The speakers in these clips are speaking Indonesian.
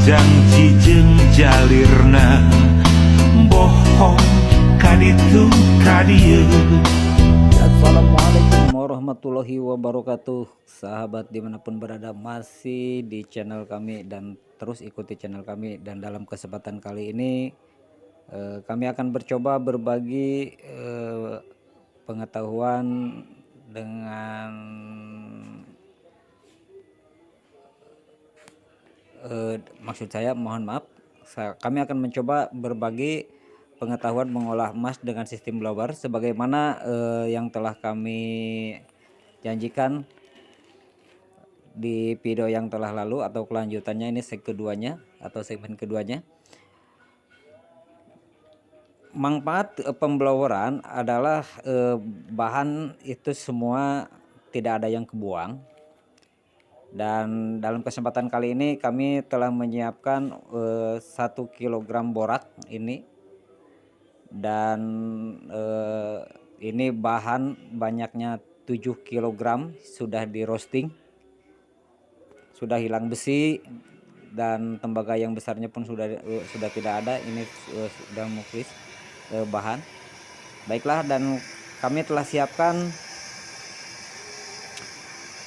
janji jeung jalirna bohong kaditu kadieu. Assalamualaikum warahmatullahi wabarakatuh. Sahabat dimanapun berada, masih di channel kami dan terus ikuti channel kami. Dan dalam kesempatan kali ini kami akan bercoba berbagi pengetahuan dengan maksud saya, mohon maaf, kami akan mencoba berbagi pengetahuan mengolah emas dengan sistem blower sebagaimana yang telah kami janjikan di video yang telah lalu, atau kelanjutannya ini segmen keduanya. Manfaat pembloweran adalah bahan itu semua tidak ada yang kebuang. Dan dalam kesempatan kali ini kami telah menyiapkan 1 kg borak ini. Dan ini bahan banyaknya 7 kg sudah di roasting, sudah hilang besi, dan tembaga yang besarnya pun sudah tidak ada. Ini sudah muklis bahan. Baiklah, dan kami telah siapkan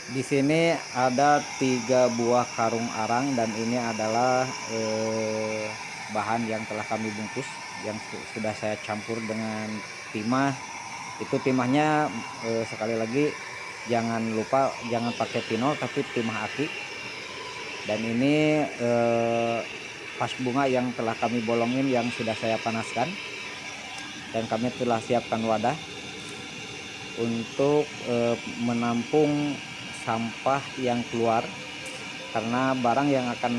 di sini ada 3 buah karung arang, dan ini adalah bahan yang telah kami bungkus yang sudah saya campur dengan timah. Itu timahnya sekali lagi jangan lupa, jangan pakai pinol tapi timah aki. Dan ini pas bunga yang telah kami bolongin yang sudah saya panaskan. Dan kami telah siapkan wadah untuk menampung sampah yang keluar, karena barang yang akan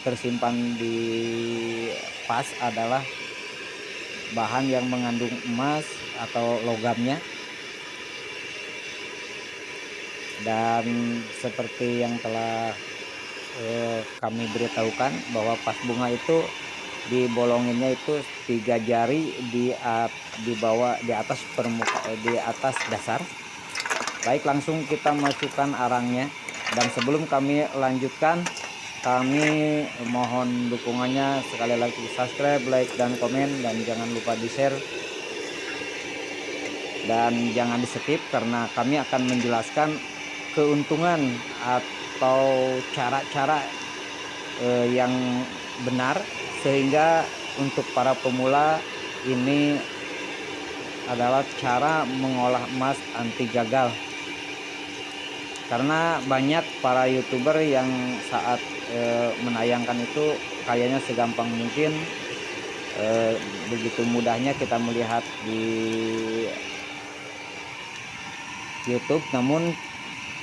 tersimpan di pas adalah bahan yang mengandung emas atau logamnya. Dan seperti yang telah kami beritahukan bahwa pas bunga itu dibolonginnya itu 3 jari di bawah, di atas di atas dasar. Baik, langsung kita masukkan arangnya. Dan sebelum kami lanjutkan, kami mohon dukungannya sekali lagi, subscribe, like, dan komen, dan jangan lupa di share dan jangan di skip, karena kami akan menjelaskan keuntungan atau cara-cara yang benar, sehingga untuk para pemula ini adalah cara mengolah emas anti gagal. Karena banyak para youtuber yang saat menayangkan itu kayaknya segampang mungkin, begitu mudahnya kita melihat di YouTube, namun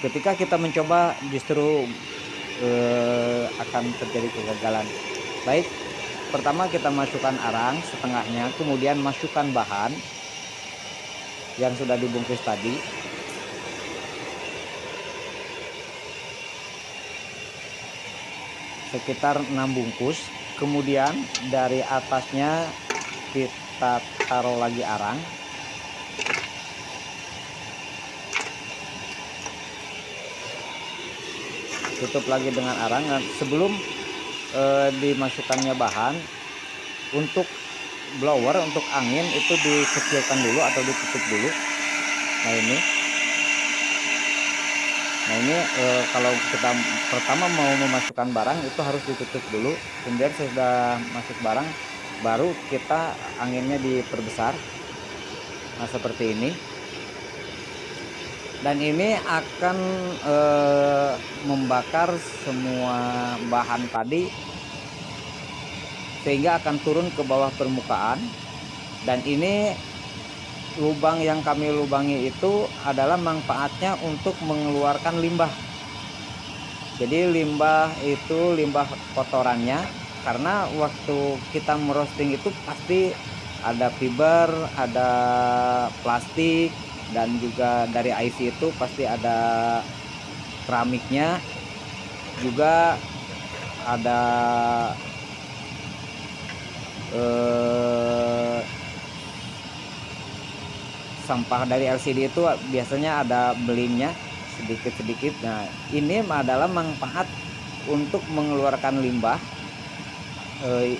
ketika kita mencoba justru akan terjadi kegagalan. Baik, pertama kita masukkan arang setengahnya, kemudian masukkan bahan yang sudah dibungkus tadi. Sekitar 6 bungkus. Kemudian dari atasnya kita taruh lagi arang. Tutup lagi dengan arang. Nah, sebelum dimasukkannya bahan, untuk blower, untuk angin itu dikecilkan dulu atau ditutup dulu. Nah ini kalau kita pertama mau memasukkan barang itu harus ditutup dulu, kemudian sudah masuk barang baru kita anginnya diperbesar. Nah seperti ini. Dan ini akan membakar semua bahan tadi sehingga akan turun ke bawah permukaan. Dan ini lubang yang kami lubangi itu adalah manfaatnya untuk mengeluarkan limbah. Jadi limbah itu limbah kotorannya, karena waktu kita merosting itu pasti ada fiber, ada plastik, dan juga dari IC itu pasti ada keramiknya, juga ada sampah dari LCD itu biasanya ada belingnya sedikit-sedikit. Nah ini adalah manfaat untuk mengeluarkan limbah eh,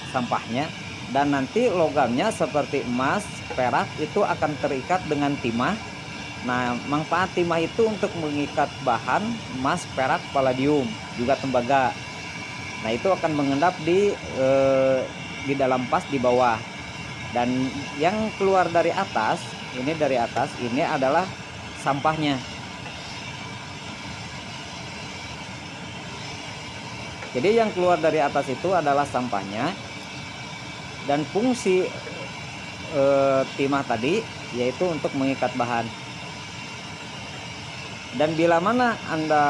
sampahnya, dan nanti logamnya seperti emas, perak itu akan terikat dengan timah. Nah, manfaat timah itu untuk mengikat bahan emas, perak, palladium, juga tembaga. Nah, itu akan mengendap di dalam pas di bawah. Dan yang keluar dari atas, ini adalah sampahnya. Jadi yang keluar dari atas itu adalah sampahnya, dan fungsi timah tadi yaitu untuk mengikat bahan. Dan bila mana Anda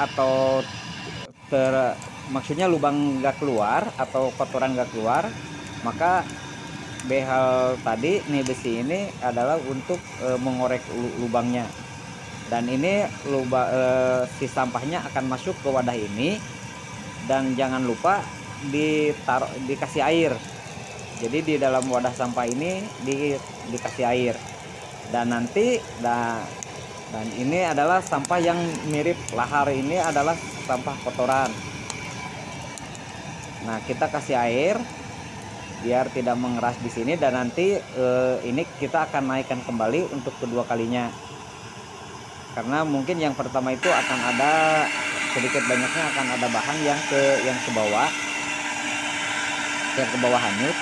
atau maksudnya lubang nggak keluar atau kotoran nggak keluar, maka behal tadi nih besi ini adalah untuk mengorek lubangnya. Dan ini si sampahnya akan masuk ke wadah ini, dan jangan lupa dikasih air. Jadi di dalam wadah sampah ini dikasih air. Dan nanti dan ini adalah sampah yang mirip lahar, ini adalah sampah kotoran. Nah, kita kasih air biar tidak mengeras di sini, dan nanti ini kita akan naikkan kembali untuk kedua kalinya. Karena mungkin yang pertama itu akan ada sedikit banyaknya akan ada bahan yang ke bawah hanyut.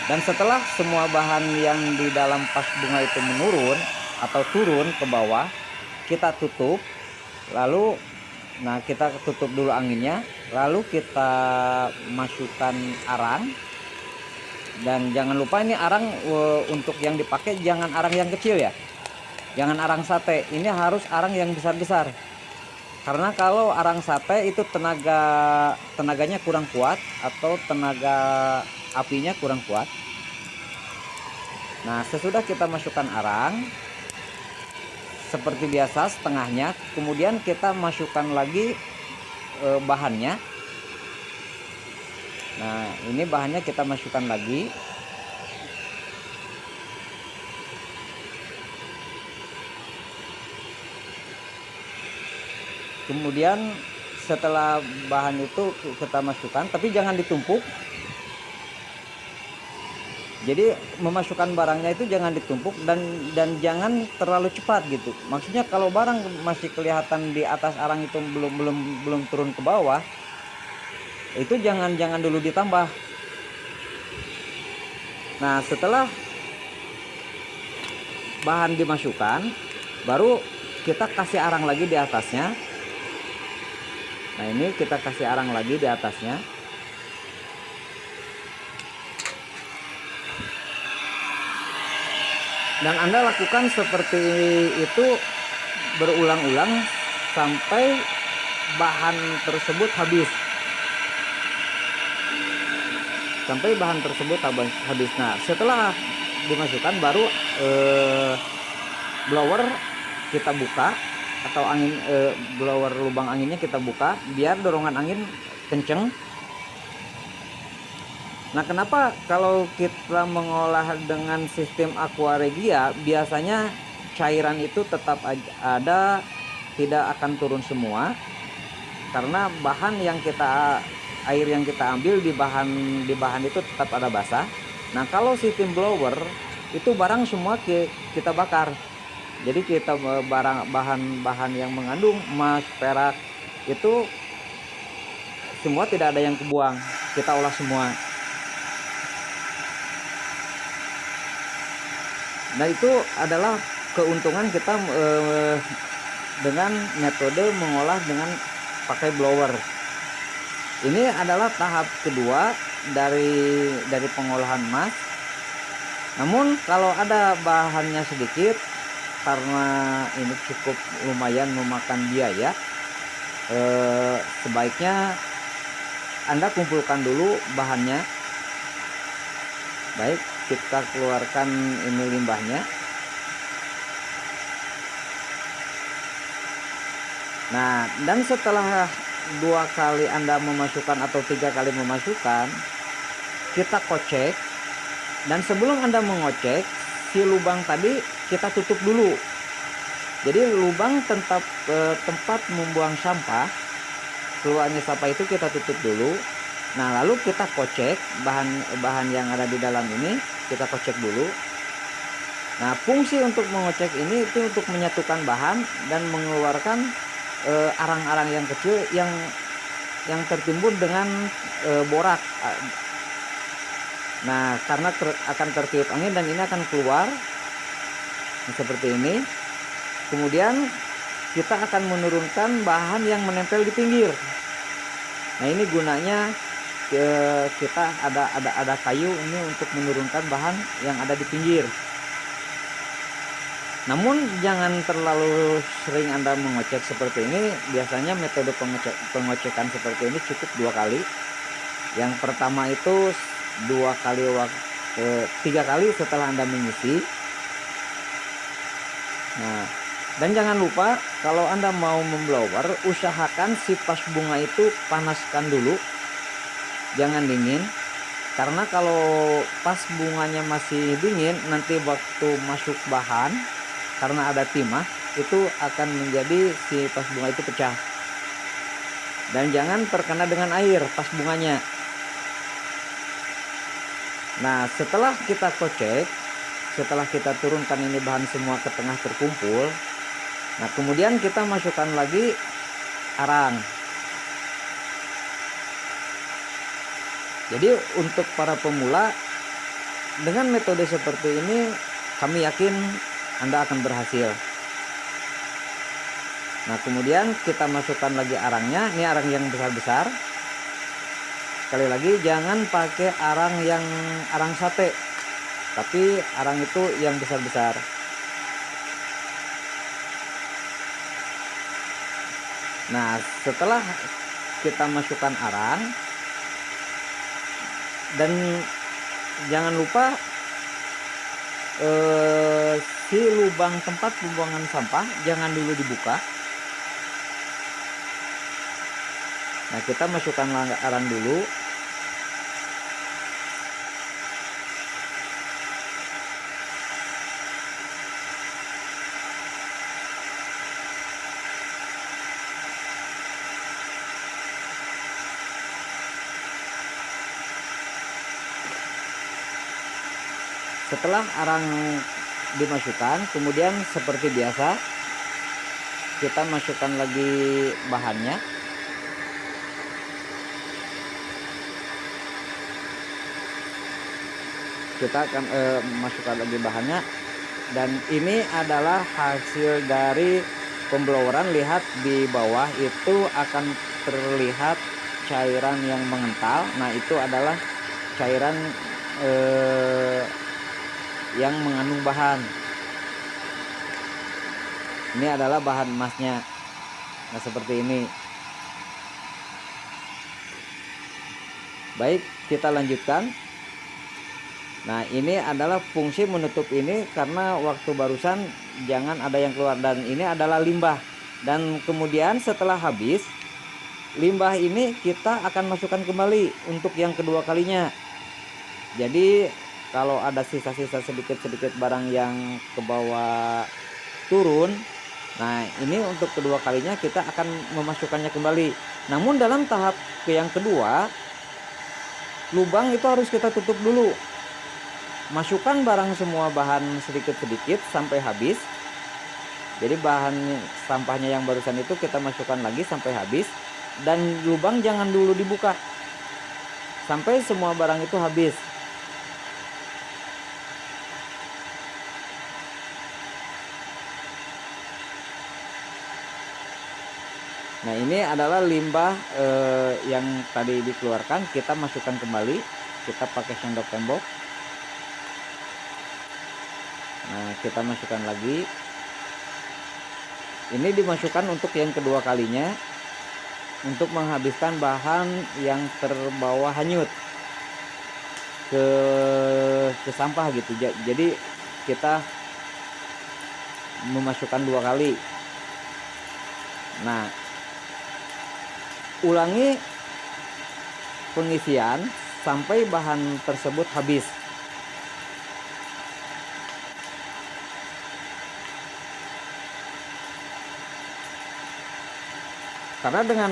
Dan setelah semua bahan yang di dalam pas bunga itu menurun atau turun ke bawah, kita tutup. Lalu kita tutup dulu anginnya, lalu kita masukkan arang. Dan jangan lupa ini arang untuk yang dipakai jangan arang yang kecil ya. Jangan arang sate, ini harus arang yang besar-besar. Karena kalau arang sate itu tenaganya kurang kuat atau tenaga apinya kurang kuat. Nah, sesudah kita masukkan arang seperti biasa setengahnya, kemudian kita masukkan lagi bahannya. Nah, ini bahannya kita masukkan lagi. Kemudian setelah bahan itu kita masukkan, tapi jangan ditumpuk. Jadi memasukkan barangnya itu jangan ditumpuk dan jangan terlalu cepat gitu. Maksudnya kalau barang masih kelihatan di atas arang itu belum turun ke bawah, itu jangan dulu ditambah. Nah, setelah bahan dimasukkan, baru kita kasih arang lagi di atasnya. Nah, ini kita kasih arang lagi di atasnya. Dan Anda lakukan seperti itu berulang-ulang sampai bahan tersebut habis. Nah, setelah dimasukkan baru blower kita buka, atau blower lubang anginnya kita buka biar dorongan angin kenceng. Nah, kenapa kalau kita mengolah dengan sistem aquaregia biasanya cairan itu tetap ada, tidak akan turun semua, karena air yang kita ambil di bahan itu tetap ada basah. Nah, kalau sistem blower itu barang semua kita bakar. Jadi kita bahan-bahan yang mengandung emas, perak itu semua tidak ada yang kebuang, kita olah semua. Nah, itu adalah keuntungan kita dengan metode mengolah dengan pakai blower. Ini adalah tahap kedua dari pengolahan emas. Namun kalau ada bahannya sedikit, karena ini cukup lumayan memakan biaya, sebaiknya Anda kumpulkan dulu bahannya. Baik, kita keluarkan ini limbahnya. Nah, dan setelah 2 kali Anda memasukkan atau 3 kali memasukkan, kita kocek. Dan sebelum Anda mengocek, si lubang tadi kita tutup dulu. Jadi lubang tempat membuang sampah keluarnya sampah itu kita tutup dulu. Nah, lalu kita kocek bahan yang ada di dalam ini, kita kocek dulu. Nah, fungsi untuk mengocek ini itu untuk menyatukan bahan dan mengeluarkan arang-arang yang kecil yang tertimbun dengan borak. Nah, karena akan tertiup angin dan ini akan keluar seperti ini. Kemudian kita akan menurunkan bahan yang menempel di pinggir. Nah, ini gunanya kita ada kayu ini untuk menurunkan bahan yang ada di pinggir. Namun jangan terlalu sering Anda mengocek seperti ini. Biasanya metode pengocekan seperti ini cukup 2 kali. Yang pertama itu 3 kali setelah Anda mengisi. Nah, dan jangan lupa kalau Anda mau memblower, usahakan si pas bunga itu panaskan dulu, jangan dingin. Karena kalau pas bunganya masih dingin, nanti waktu masuk bahan, karena ada timah, itu akan menjadi si pas bunga itu pecah. Dan jangan terkena dengan air pas bunganya. Nah, setelah kita kocek, setelah kita turunkan ini bahan semua ke tengah terkumpul, nah kemudian kita masukkan lagi arang. Jadi untuk para pemula, dengan metode seperti ini kami yakin Anda akan berhasil. Nah, kemudian kita masukkan lagi arangnya. Ini arang yang besar-besar. Sekali lagi, jangan pakai arang sate, tapi arang itu yang besar-besar. Nah, setelah kita masukkan arang, dan jangan lupa si lubang tempat pembuangan sampah jangan dulu dibuka. Nah, kita masukkan arang dulu. Setelah arang dimasukkan, kemudian seperti biasa kita masukkan lagi bahannya. Kita akan masukkan lagi bahannya, dan ini adalah hasil dari pembloweran. Lihat di bawah itu akan terlihat cairan yang mengental. Nah, itu adalah cairan yang mengandung bahan. Ini adalah bahan emasnya. Nah, seperti ini. Baik, kita lanjutkan. Nah, ini adalah fungsi menutup ini, karena waktu barusan jangan ada yang keluar. Dan ini adalah limbah. Dan kemudian setelah habis, limbah ini kita akan masukkan kembali untuk yang kedua kalinya. Jadi kalau ada sisa-sisa sedikit-sedikit barang yang ke bawah turun, nah ini untuk kedua kalinya kita akan memasukkannya kembali. Namun dalam tahap yang kedua, lubang itu harus kita tutup dulu. Masukkan barang semua bahan sedikit-sedikit sampai habis. Jadi bahan sampahnya yang barusan itu kita masukkan lagi sampai habis. Dan lubang jangan dulu dibuka sampai semua barang itu habis. Nah, ini adalah limbah yang tadi dikeluarkan. Kita masukkan kembali. Kita pakai sendok tembok. Nah, kita masukkan lagi. Ini dimasukkan untuk yang kedua kalinya, untuk menghabiskan bahan yang terbawa hanyut ke sampah gitu. Jadi kita memasukkan 2 kali. Nah, ulangi pengisian sampai bahan tersebut habis. Karena dengan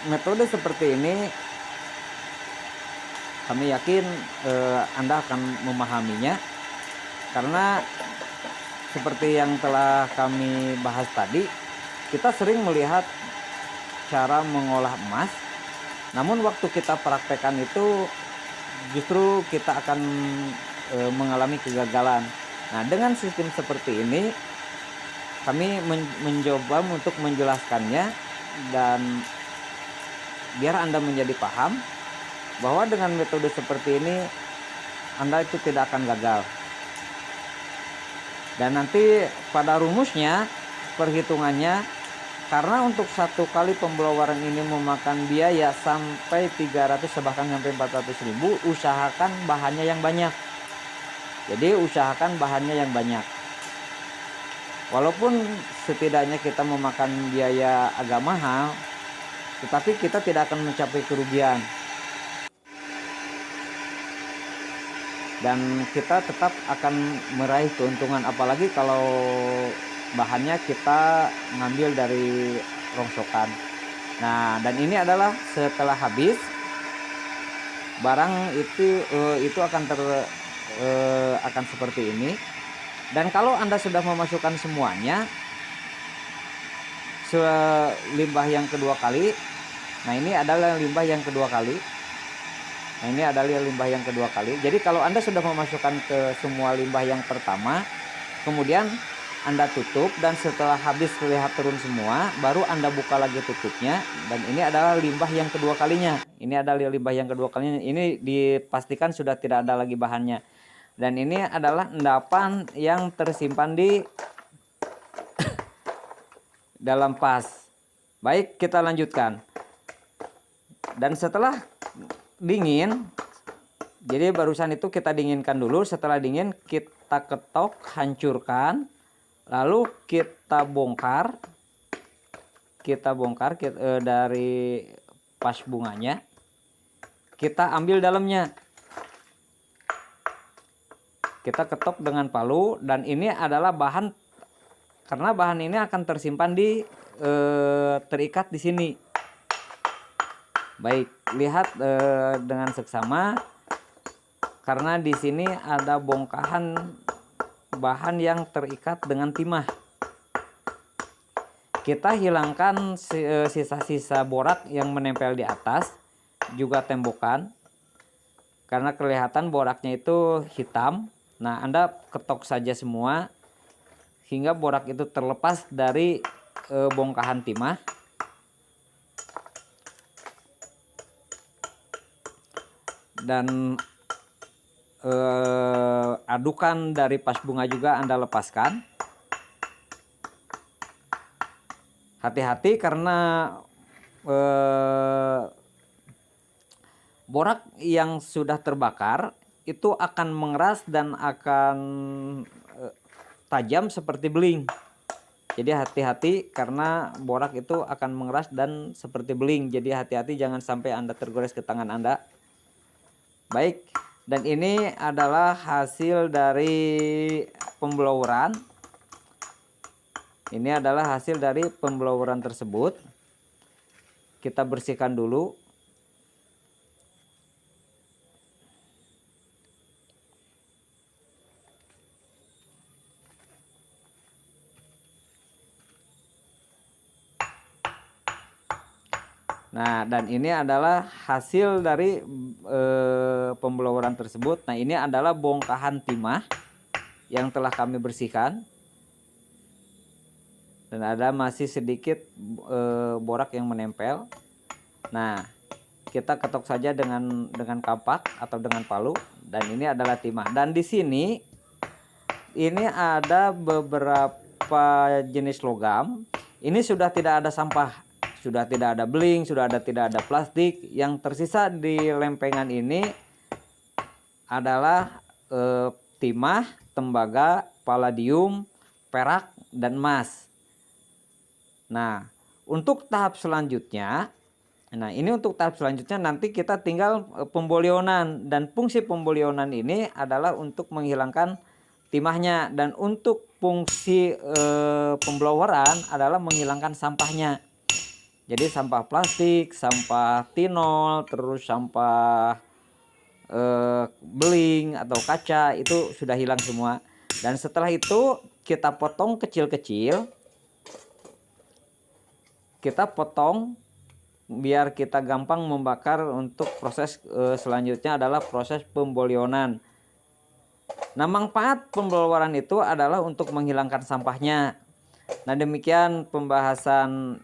metode seperti ini kami yakin Anda akan memahaminya, karena seperti yang telah kami bahas tadi, kita sering melihat cara mengolah emas, namun waktu kita praktekkan itu justru kita akan mengalami kegagalan. Nah, dengan sistem seperti ini kami mencoba untuk menjelaskannya, dan biar Anda menjadi paham bahwa dengan metode seperti ini Anda itu tidak akan gagal. Dan nanti pada rumusnya, perhitungannya, karena untuk satu kali pemblowaran ini memakan biaya sampai 300 bahkan sampai 400.000, usahakan bahannya yang banyak. Jadi usahakan bahannya yang banyak. Walaupun setidaknya kita memakan biaya agak mahal, tetapi kita tidak akan mencapai kerugian. Dan kita tetap akan meraih keuntungan, apalagi kalau bahannya kita ngambil dari rongsokan. Nah, dan ini adalah setelah habis barang itu akan seperti ini. Dan kalau Anda sudah memasukkan semuanya, limbah yang kedua kali, nah ini adalah limbah yang kedua kali. Nah, ini adalah limbah yang kedua kali. Jadi kalau Anda sudah memasukkan ke semua limbah yang pertama, kemudian Anda tutup, dan setelah habis terlihat turun semua, baru Anda buka lagi tutupnya, dan ini adalah limbah yang kedua kalinya. Ini adalah limbah yang kedua kalinya. Ini dipastikan sudah tidak ada lagi bahannya. Dan ini adalah endapan yang tersimpan di dalam pas. Baik, kita lanjutkan. Dan setelah dingin, jadi barusan itu kita dinginkan dulu. Setelah dingin kita ketok, hancurkan, lalu kita bongkar dari pas bunganya, kita ambil dalamnya, kita ketok dengan palu. Dan ini adalah bahan, karena bahan ini akan tersimpan di terikat di sini. Baik, lihat dengan seksama, karena di sini ada bongkahan bahan yang terikat dengan timah. Kita hilangkan sisa-sisa borak yang menempel di atas, juga tembokan, karena kelihatan boraknya itu hitam. Nah, Anda ketok saja semua hingga borak itu terlepas dari bongkahan timah. Dan adukan dari pas bunga juga Anda lepaskan. Hati-hati, karena borak yang sudah terbakar itu akan mengeras dan akan tajam seperti beling. Jadi hati-hati, karena borak itu akan mengeras dan seperti beling. Jadi hati-hati, jangan sampai Anda tergores ke tangan Anda. Baik, dan ini adalah hasil dari pembloweran. Ini adalah hasil dari pembloweran tersebut. Kita bersihkan dulu. Nah, dan ini adalah hasil dari pembloweran tersebut. Nah, ini adalah bongkahan timah yang telah kami bersihkan. Dan ada masih sedikit borak yang menempel. Nah, kita ketok saja dengan kapak atau dengan palu, dan ini adalah timah. Dan di sini ini ada beberapa jenis logam. Ini sudah tidak ada sampah, sudah tidak ada beling, tidak ada plastik. Yang tersisa di lempengan ini adalah timah, tembaga, palladium, perak, dan emas. Nah, untuk tahap selanjutnya, nanti kita tinggal pembolionan, dan fungsi pembolionan ini adalah untuk menghilangkan timahnya, dan untuk fungsi pembloweran adalah menghilangkan sampahnya. Jadi sampah plastik, sampah tinol, terus sampah beling atau kaca itu sudah hilang semua. Dan setelah itu kita potong kecil-kecil. Kita potong biar kita gampang membakar. Untuk proses selanjutnya adalah proses pembolionan. Nah, manfaat pemblowaran itu adalah untuk menghilangkan sampahnya. Nah, demikian pembahasan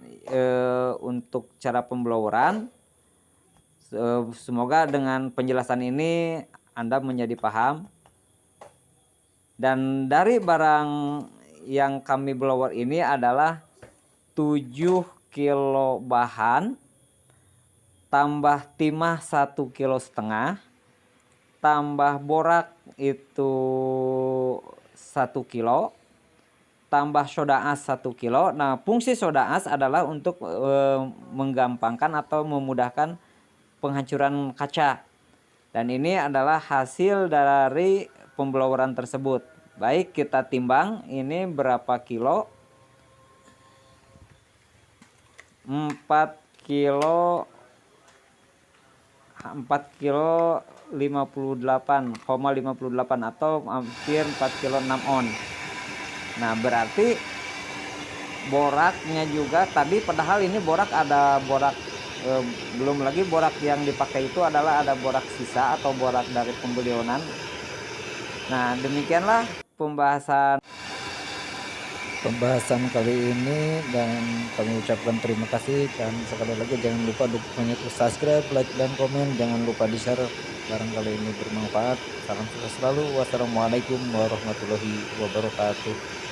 untuk cara pemblowaran. Semoga dengan penjelasan ini Anda menjadi paham. Dan dari barang yang kami blower ini adalah 7 kilo bahan, tambah timah 1,5 kilo, tambah borak itu 1 kilo, tambah soda as 1 kilo. Nah, fungsi soda as adalah untuk menggampangkan atau memudahkan penghancuran kaca. Dan ini adalah hasil dari pembloweran tersebut. Baik, kita timbang ini berapa kilo. 4 kilo 58,58 atau hampir 4 kilo 6 on. Nah, berarti boraknya juga tadi, padahal ini borak ada borak belum lagi borak yang dipakai itu adalah ada borak sisa atau borak dari pembolionan. Nah, demikianlah pembahasan kali ini, dan kami ucapkan terima kasih. Dan sekali lagi jangan lupa dukungannya untuk subscribe, like, dan komen. Jangan lupa di share barangkali ini bermanfaat. Salam sukses selalu. Wassalamualaikum warahmatullahi wabarakatuh.